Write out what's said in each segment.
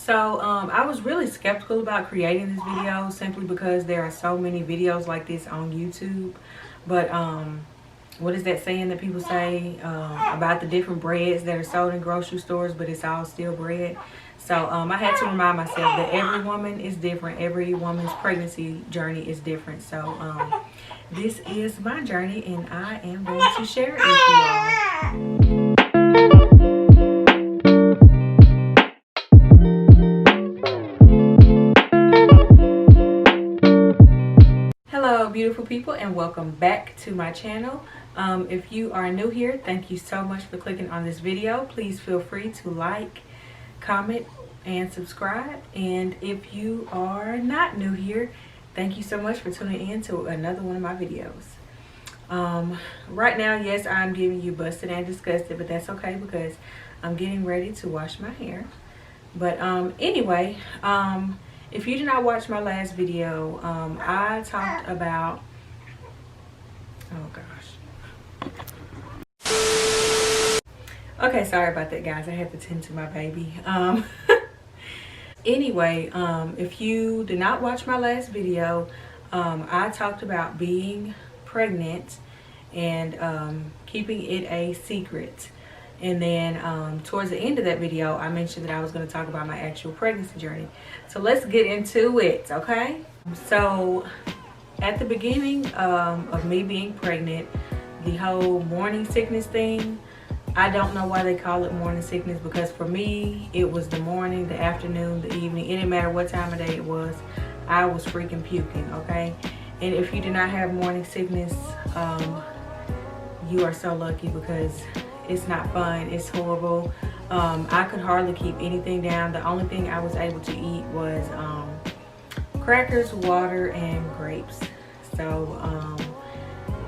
So I was really skeptical about creating this video simply because there are so many videos like this on YouTube. But what is that saying that people say about the different breads that are sold in grocery stores, but it's all still bread? So I had to remind myself that every woman is different. Every woman's pregnancy journey is different. So this is my journey, and I am going to share it with you all. Hello beautiful people, and welcome back to my channel. If you are new here, thank you so much for clicking on this video. Please feel free to like, comment, and subscribe. And if you are not new here, thank you so much for tuning in to another one of my videos. Right now, yes, I'm giving you busted and disgusted, but that's okay because I'm getting ready to wash my hair. But anyway, if you did not watch my last video, I talked about, oh gosh. Okay, sorry about that, guys. I had to tend to my baby. Anyway, if you did not watch my last video, I talked about being pregnant and keeping it a secret. And then towards the end of that video, I mentioned that I was going to talk about my actual pregnancy journey. So let's get into it, okay? So at the beginning of me being pregnant, the whole morning sickness thing, I don't know why they call it morning sickness, because for me, it was the morning, the afternoon, the evening. It didn't matter what time of day it was. I was freaking puking, okay? And if you do not have morning sickness, you are so lucky, because it's not fun. It's horrible. I could hardly keep anything down. The only thing I was able to eat was crackers, water, and grapes. So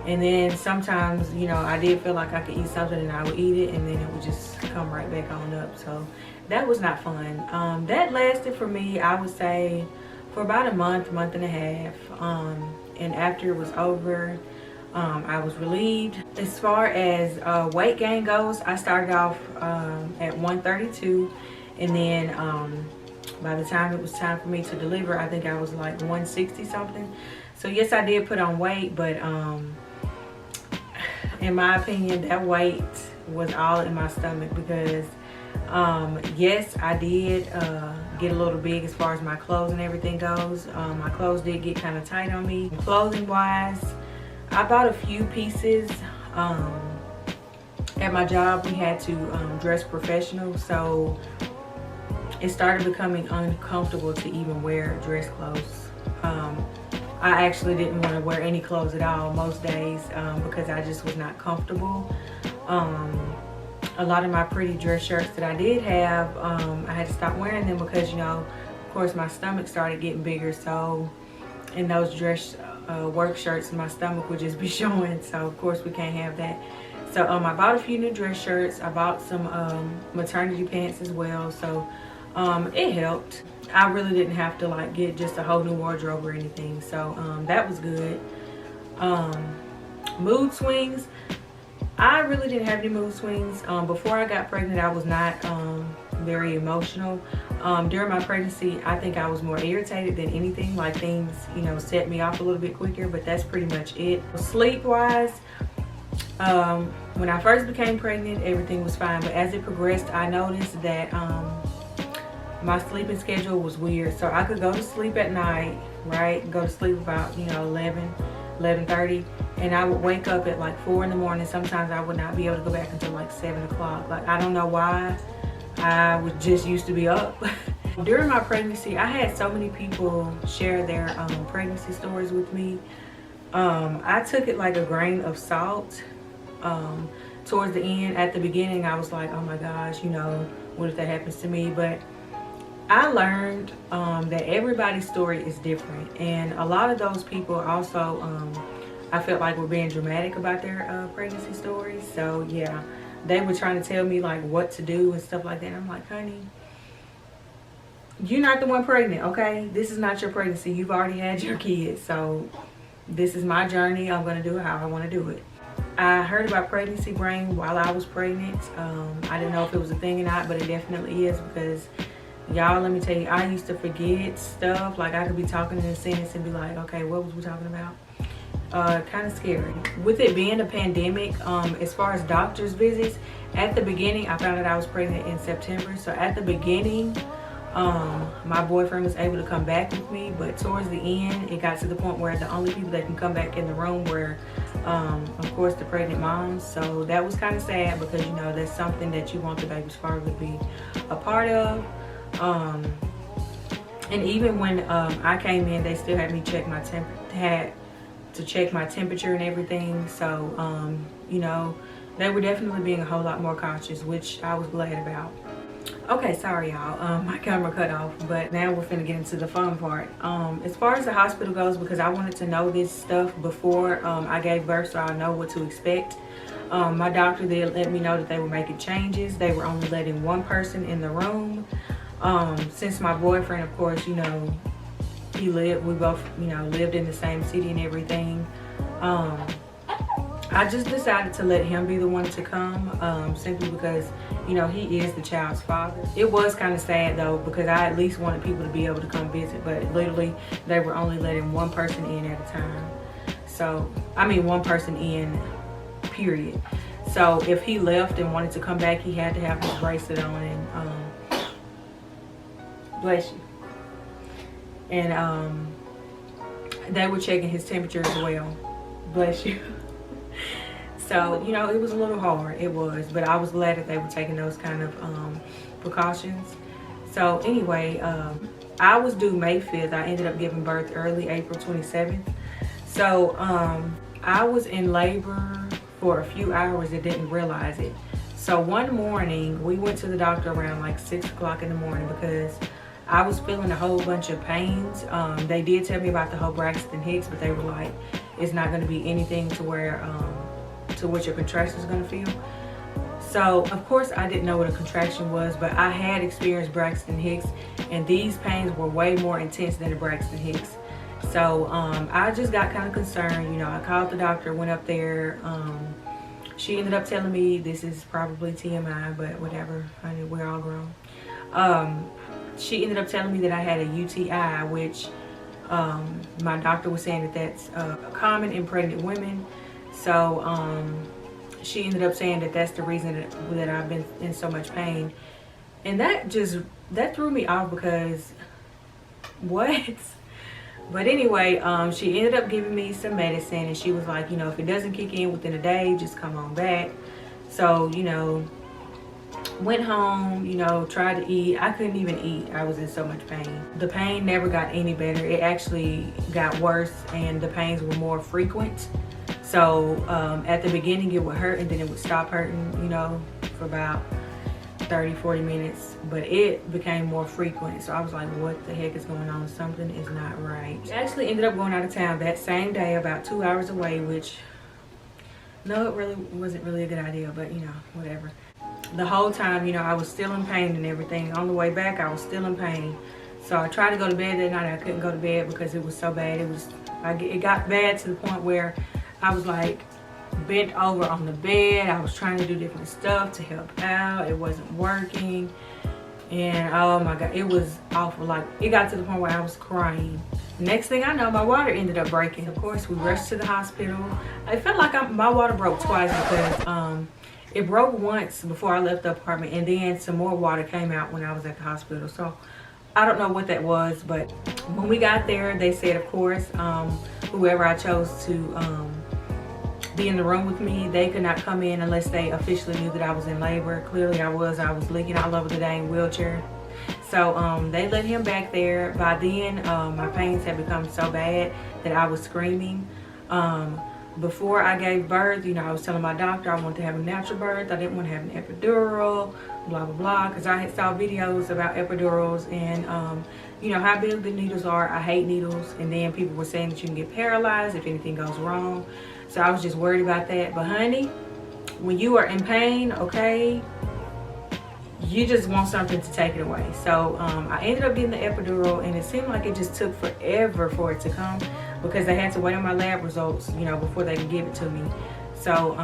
and then sometimes, you know, I did feel like I could eat something and I would eat it, and then it would just come right back on up. So that was not fun. That lasted for me, I would say, for about a month and a half. And after it was over, I was relieved. As far as weight gain goes, I started off at 132, and then by the time it was time for me to deliver, I think I was like 160 something. So yes, I did put on weight, but in my opinion, that weight was all in my stomach, because yes, I did get a little big as far as my clothes and everything goes. My clothes did get kind of tight on me. Clothing wise, I bought a few pieces. At my job, we had to dress professional, so it started becoming uncomfortable to even wear dress clothes. I actually didn't want to wear any clothes at all most days because I just was not comfortable. A lot of my pretty dress shirts that I did have, I had to stop wearing them because, you know, of course my stomach started getting bigger, so in those dress work shirts, my stomach would just be showing, so of course we can't have that. So I bought a few new dress shirts. I bought some maternity pants as well, so it helped. I really didn't have to like get just a whole new wardrobe or anything, so that was good. Mood swings, I really didn't have any mood swings. Before I got pregnant, I was not very emotional. During my pregnancy, I think I was more irritated than anything. Like things, you know, set me off a little bit quicker, but that's pretty much it. Sleep wise, when I first became pregnant, everything was fine, but as it progressed, I noticed that my sleeping schedule was weird. So I could go to sleep at night, right? Go to sleep about, you know, 11:30, and I would wake up at like 4 in the morning. Sometimes I would not be able to go back until like 7 o'clock. Like, I don't know why. I was just used to be up. During my pregnancy, I had so many people share their pregnancy stories with me. I took it like a grain of salt. Towards the end, at the beginning, I was like, oh my gosh, you know, what if that happens to me? But I learned that everybody's story is different, and a lot of those people also, I felt like were being dramatic about their pregnancy stories. So yeah, they were trying to tell me like what to do and stuff like that. And I'm like, honey, you're not the one pregnant, okay? This is not your pregnancy. You've already had your kids, so this is my journey. I'm gonna do it how I want to do it. I heard about pregnancy brain while I was pregnant. I didn't know if it was a thing or not, but it definitely is, because Y'all, let me tell you, I used to forget stuff. Like, I could be talking in a sentence and be like, okay, what was we talking about? Kind of scary. With it being a pandemic, as far as doctor's visits, at the beginning, I found out I was pregnant in September. So at the beginning, my boyfriend was able to come back with me, but towards the end, it got to the point where the only people that can come back in the room were, of course, the pregnant moms. So that was kind of sad, because, you know, that's something that you want the baby's father to be a part of. And even when I came in, they still had me check my temperature and everything. So you know, they were definitely being a whole lot more cautious, which I was glad about. Okay, sorry y'all, my camera cut off, but now we're finna get into the fun part. As far as the hospital goes, because I wanted to know this stuff before I gave birth, so I know what to expect. My doctor did let me know that they were making changes. They were only letting one person in the room. Since my boyfriend, of course, you know, we both, you know, lived in the same city and everything. I just decided to let him be the one to come, simply because, you know, he is the child's father. It was kind of sad though, because I at least wanted people to be able to come visit, but literally they were only letting one person in at a time. So, I mean, one person in, period. So if he left and wanted to come back, he had to have his bracelet on, and bless you. And they were checking his temperature as well. Bless you. So, you know, it was a little hard. It was, but I was glad that they were taking those kind of precautions. So anyway, I was due May 5th. I ended up giving birth early, April 27th. So I was in labor for a few hours and didn't realize it. So one morning, we went to the doctor around like 6 o'clock in the morning, because I was feeling a whole bunch of pains. They did tell me about the whole Braxton Hicks, but they were like, it's not going to be anything to where to what your contraction is going to feel. So of course I didn't know what a contraction was, but I had experienced Braxton Hicks, and these pains were way more intense than the Braxton Hicks. So I just got kind of concerned. You know, I called the doctor, went up there. She ended up telling me, this is probably TMI, but whatever, honey, we're all grown. She ended up telling me that I had a UTI, which my doctor was saying that that's common in pregnant women. So she ended up saying that that's the reason that I've been in so much pain. And that threw me off, because what? But anyway, she ended up giving me some medicine, and she was like, you know, if it doesn't kick in within a day, just come on back. So, you know, went home, you know, tried to eat. I couldn't even eat. I was in so much pain. The pain never got any better. It actually got worse, and the pains were more frequent. So at the beginning it would hurt, and then it would stop hurting, you know, for about 30-40 minutes, but it became more frequent. So I was like, what the heck is going on? Something is not right. I actually ended up going out of town that same day, about 2 hours away, which, no, it really wasn't really a good idea, but you know, whatever. The whole time, you know, I was still in pain and everything. On the way back, I was still in pain. So I tried to go to bed that night. I couldn't go to bed because it was so bad. It got bad to the point where I was like bent over on the bed. I was trying to do different stuff to help out. It wasn't working. And oh my God, it was awful. Like, it got to the point where I was crying. Next thing I know, my water ended up breaking. Of course, we rushed to the hospital. I felt like my water broke twice, because it broke once before I left the apartment, and then some more water came out when I was at the hospital. So I don't know what that was, but when we got there, they said, of course, whoever I chose to be in the room with me, they could not come in unless they officially knew that I was in labor. Clearly I was leaking all over the dang wheelchair. So they let him back there. By then, my pains had become so bad that I was screaming. Before I gave birth, you know, I was telling my doctor I wanted to have a natural birth. I didn't want to have an epidural, blah, blah, blah, because I had saw videos about epidurals and, you know, how big the needles are. I hate needles. And then people were saying that you can get paralyzed if anything goes wrong. So I was just worried about that. But honey, when you are in pain, okay, you just want something to take it away. So I ended up getting the epidural, and it seemed like it just took forever for it to come, because they had to wait on my lab results, you know, before they could give it to me. So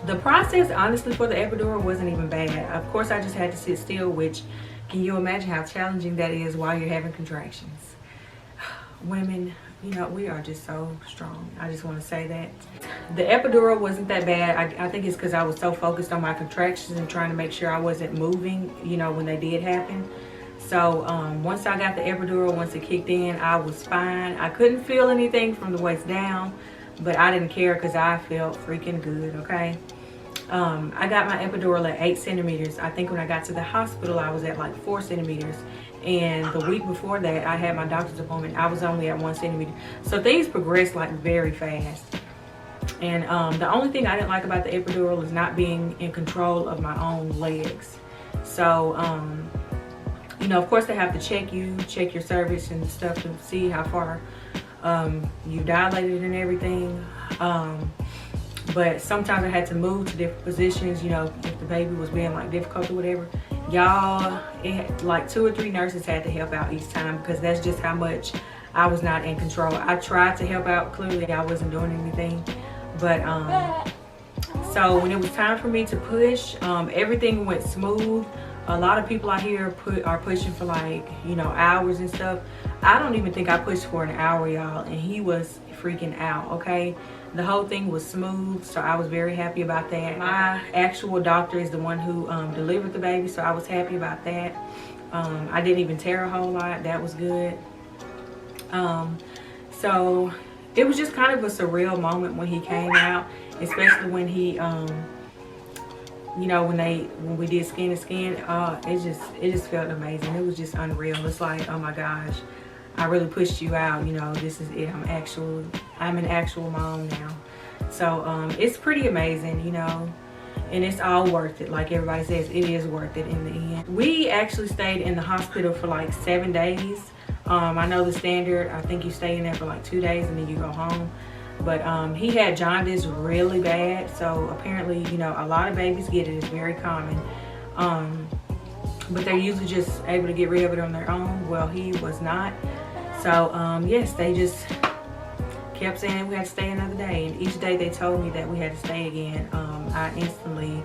the process, honestly, for the epidural wasn't even bad. Of course, I just had to sit still, which, Can you imagine how challenging that is while you're having contractions? Women, you know, we are just so strong. I just want to say that. The epidural wasn't that bad. I think it's because I was so focused on my contractions and trying to make sure I wasn't moving, you know, when they did happen. So once I got the epidural, once it kicked in, I was fine. I couldn't feel anything from the waist down, but I didn't care because I felt freaking good, okay? I got my epidural at 8 centimeters. I think when I got to the hospital, I was at like 4 centimeters. And the week before that, I had my doctor's appointment. I was only at 1 centimeter. So things progressed like very fast. And the only thing I didn't like about the epidural is not being in control of my own legs. So, you know, of course they have to check your cervix and stuff to see how far you dilated and everything. But sometimes I had to move to different positions, you know, if the baby was being like difficult or whatever. Y'all, like 2 or 3 nurses had to help out each time because that's just how much I was not in control. I tried to help out. Clearly I wasn't doing anything. But so when it was time for me to push, everything went smooth. A lot of people out here are pushing for like, you know, hours and stuff. I don't even think I pushed for an hour, y'all, and he was freaking out, okay? The whole thing was smooth, so I was very happy about that. My actual doctor is the one who delivered the baby, so I was happy about that. I didn't even tear a whole lot. That was good. So it was just kind of a surreal moment when he came out, especially when he you know, when we did skin to skin. It just felt amazing. It was just unreal. It's like, oh my gosh, I really pushed you out, you know, this is it. I'm an actual mom now. So it's pretty amazing, you know, and it's all worth it. Like everybody says, it is worth it in the end. We actually stayed in the hospital for like 7 days. I know the standard, I think you stay in there for like 2 days and then you go home. But he had jaundice really bad, so apparently, you know, a lot of babies get it. It's very common. But they're usually just able to get rid of it on their own. Well, he was not. So yes, they just kept saying we had to stay another day, and each day they told me that we had to stay again. I instantly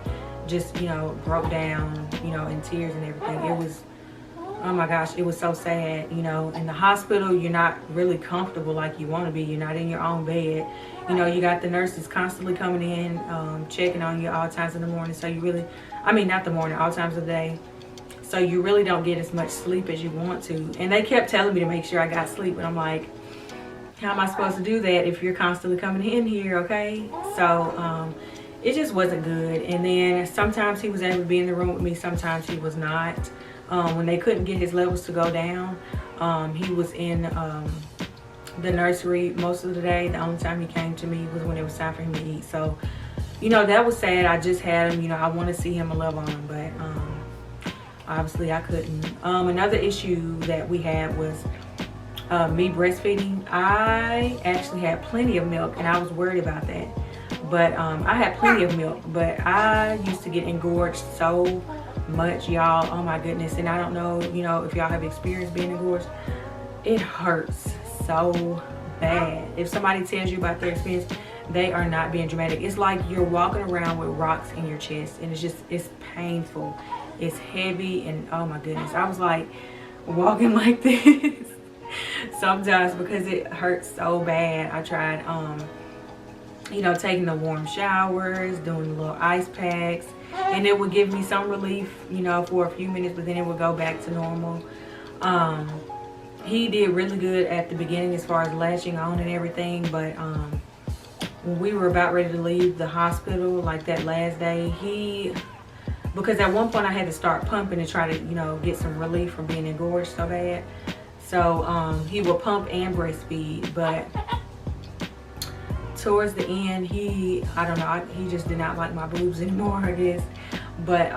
just, you know, broke down, you know, in tears and everything. It was, oh my gosh, it was so sad. You know, in the hospital, you're not really comfortable like you want to be. You're not in your own bed. You know, you got the nurses constantly coming in, checking on you all times in the morning. So you really, I mean, not the morning, all times of the day. So you really don't get as much sleep as you want to. And they kept telling me to make sure I got sleep. And I'm like, how am I supposed to do that if you're constantly coming in here, okay? So it just wasn't good. And then sometimes he was able to be in the room with me. Sometimes he was not. When they couldn't get his levels to go down, he was in the nursery most of the day. The only time he came to me was when it was time for him to eat. So, you know, that was sad. I just had him, you know, I want to see him and love on him, but obviously I couldn't. Another issue that we had was me breastfeeding. I actually had plenty of milk and I was worried about that. But I had plenty of milk, but I used to get engorged so much, y'all. Oh my goodness. And I don't know, you know, if y'all have experienced being engorged. It hurts so bad. If somebody tells you about their experience, they are not being dramatic. It's like you're walking around with rocks in your chest, and it's painful. It's heavy, and oh my goodness, I was like walking like this sometimes because it hurts so bad. I tried you know, taking the warm showers, doing little ice packs, and it would give me some relief, you know, for a few minutes, but then it would go back to normal. He did really good at the beginning as far as latching on and everything, but when we were about ready to leave the hospital, like that last day, because at one point I had to start pumping to try to, you know, get some relief from being engorged so bad. So he would pump and breastfeed, but towards the end, I don't know, he just did not like my boobs anymore, I guess. But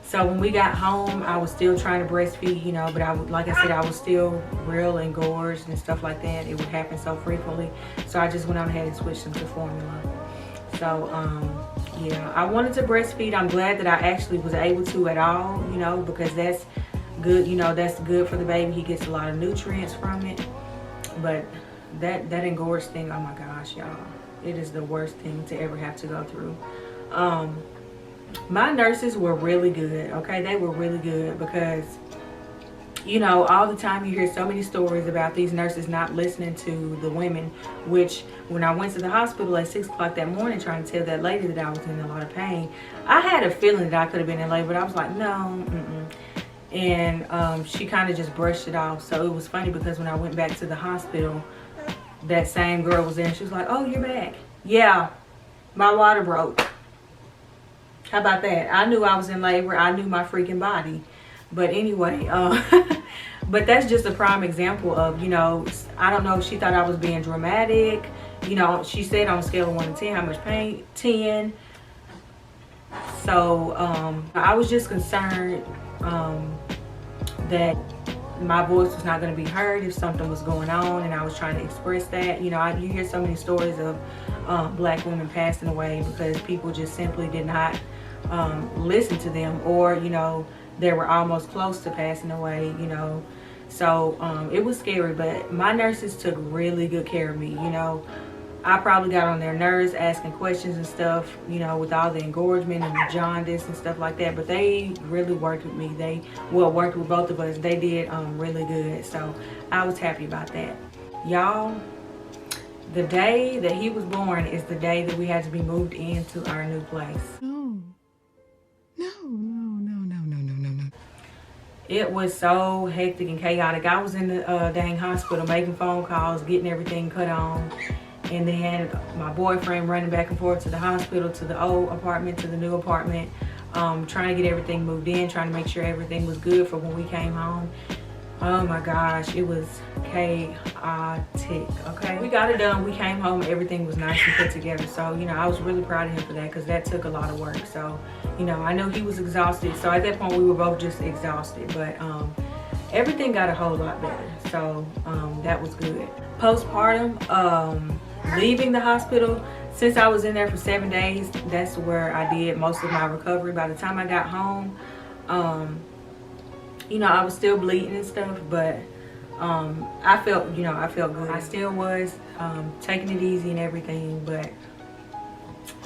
so when we got home, I was still trying to breastfeed, you know, but like I said, I was still real engorged and stuff like that. It would happen so frequently. So I just went on ahead and switched them to formula. So yeah, I wanted to breastfeed. I'm glad that I actually was able to at all, you know, because that's good, you know, that's good for the baby. He gets a lot of nutrients from it. But that engorged thing, oh my gosh, y'all, it is the worst thing to ever have to go through. My nurses were really good, okay? They were really good because, you know, all the time you hear so many stories about these nurses not listening to the women, which when I went to the hospital at 6 o'clock that morning trying to tell that lady that I was in a lot of pain, I had a feeling that I could have been in labor, but I was like, no, and she kind of just brushed it off. So it was funny because when I went back to the hospital, that same girl was there and she was like, oh, you're back. Yeah, my water broke. How about that? I knew I was in labor. I knew my freaking body. But anyway, but that's just a prime example of, you know, I don't know if she thought I was being dramatic. You know, she said on a scale of 1 to 10, how much pain? 10. So I was just concerned that my voice was not going to be heard if something was going on, and I was trying to express that. You know, you hear so many stories of black women passing away because people just simply did not listen to them, or, you know, they were almost close to passing away, you know. So it was scary, but my nurses took really good care of me. You know, I probably got on their nerves asking questions and stuff, you know, with all the engorgement and the jaundice and stuff like that, but they really worked with me. They worked with both of us. They did really good, so I was happy about that. Y'all, the day that he was born is the day that we had to be moved into our new place. No. It was so hectic and chaotic. I was in the dang hospital making phone calls, getting everything cut on. And then my boyfriend running back and forth to the hospital, to the old apartment, to the new apartment, trying to get everything moved in, trying to make sure everything was good for when we came home. Oh my gosh, it was chaotic, okay? We got it done, we came home, everything was nice and put together. So, you know, I was really proud of him for that because that took a lot of work. So, you know, I know he was exhausted. So at that point we were both just exhausted, but everything got a whole lot better. So that was good. Postpartum, leaving the hospital, since I was in there for 7 days, that's where I did most of my recovery. By the time I got home, you know, I was still bleeding and stuff, but I felt good. I still was taking it easy and everything, but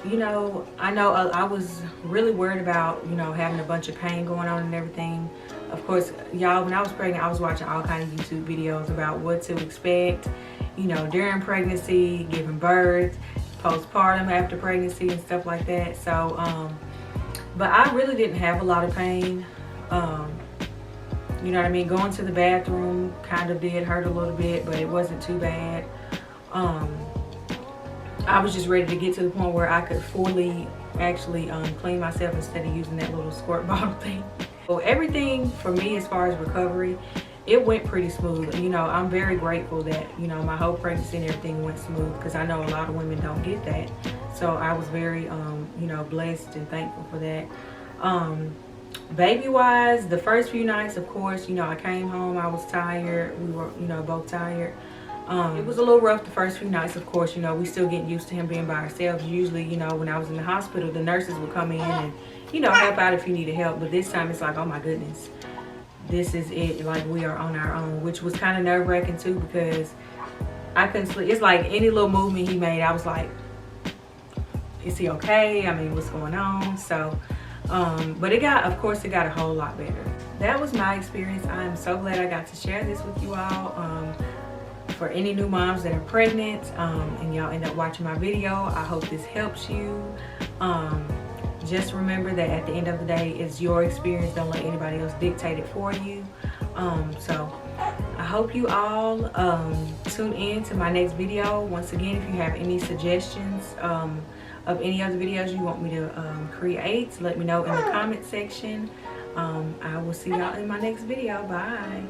you know, I was really worried about, you know, having a bunch of pain going on and everything. Of course, y'all, when I was pregnant, I was watching all kinds of YouTube videos about what to expect, you know, during pregnancy, giving birth, postpartum after pregnancy and stuff like that. So, but I really didn't have a lot of pain. You know what I mean? Going to the bathroom kind of did hurt a little bit, but it wasn't too bad. I was just ready to get to the point where I could fully actually clean myself instead of using that little squirt bottle thing. So everything for me as far as recovery, it went pretty smooth. You know, I'm very grateful that, you know, my whole pregnancy and everything went smooth because I know a lot of women don't get that. So I was very, you know, blessed and thankful for that. Baby wise, the first few nights, of course, you know, I came home, I was tired. We were, you know, both tired. It was a little rough the first few nights, of course. You know, we still getting used to him being by ourselves. Usually, you know, when I was in the hospital, the nurses would come in and, you know, help out if you needed help. But this time it's like, oh my goodness, this is it. Like, we are on our own, which was kind of nerve-wracking too because I couldn't sleep. It's like any little movement he made, I was like, is he okay? I mean, what's going on? So, but it got a whole lot better. That was my experience. I'm so glad I got to share this with you all. For any new moms that are pregnant and y'all end up watching my video, I hope this helps you. Just remember that at the end of the day, it's your experience. Don't let anybody else dictate it for you. So I hope you all tune in to my next video. Once again, if you have any suggestions of any other videos you want me to create, let me know in the comment section. I will see y'all in my next video. Bye.